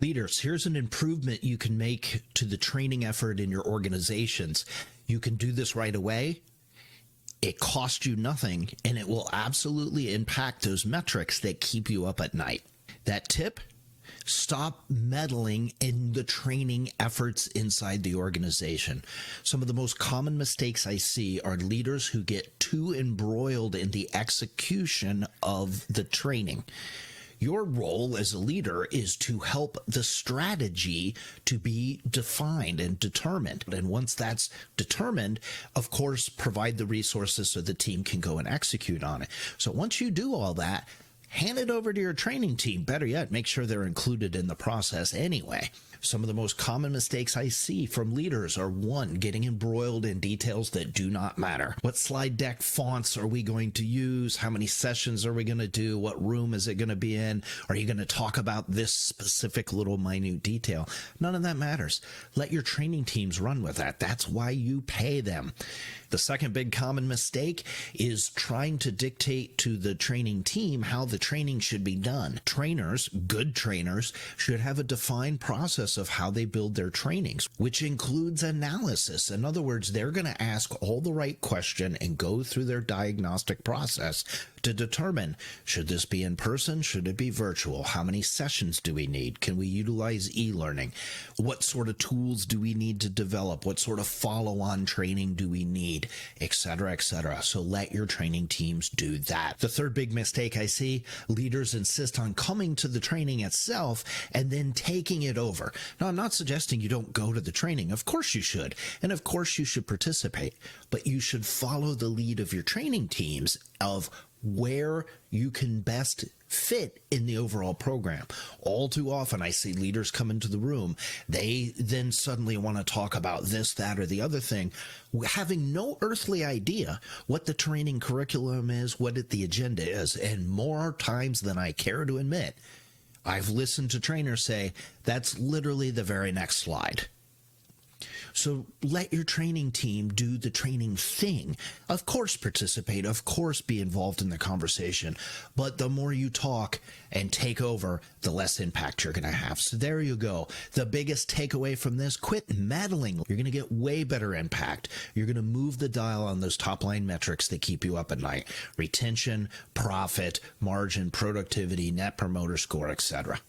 Leaders, here's an improvement you can make to the training effort in your organizations. You can do this right away. It costs you nothing, and it will absolutely impact those metrics that keep you up at night. That tip: stop meddling in the training efforts inside the organization. Some of the most common mistakes I see are leaders who get too embroiled in the execution of the training. Your role as a leader is to help the strategy to be defined and determined. And once that's determined, of course, provide the resources so the team can go and execute on it. So once you do all that, hand it over to your training team. Better yet, make sure they're included in the process anyway. Some of the most common mistakes I see from leaders are: one, getting embroiled in details that do not matter. What slide deck fonts are we going to use? How many sessions are we going to do? What room is it going to be in? Are you going to talk about this specific little minute detail? None of that matters. Let your training teams run with that. That's why you pay them. The second big common mistake is trying to dictate to the training team how the training should be done. Trainers, good trainers, should have a defined process of how they build their trainings, which includes analysis. In other words, they're going to ask all the right questions and go through their diagnostic process to determine, should this be in person? Should it be virtual? How many sessions do we need? Can we utilize e-learning? What sort of tools do we need to develop? What sort of follow-on training do we need? Etc., etc. So let your training teams do that. The third big mistake I see: leaders insist on coming to the training itself and then taking it over. Now, I'm not suggesting you don't go to the training. Of course you should. And of course you should participate. But you should follow the lead of your training teams of where you can best fit in the overall program. All too often I see leaders come into the room. They then suddenly want to talk about this, that, or the other thing, having no earthly idea what the training curriculum is, what the agenda is. And more times than I care to admit, I've listened to trainers say, that's literally the very next slide. So let your training team do the training thing. Of course, participate. Of course, be involved in the conversation. But the more you talk and take over, the less impact you're going to have. So there you go. The biggest takeaway from this: quit meddling. You're going to get way better impact. You're going to move the dial on those top-line metrics that keep you up at night: retention, profit, margin, productivity, net promoter score, etc.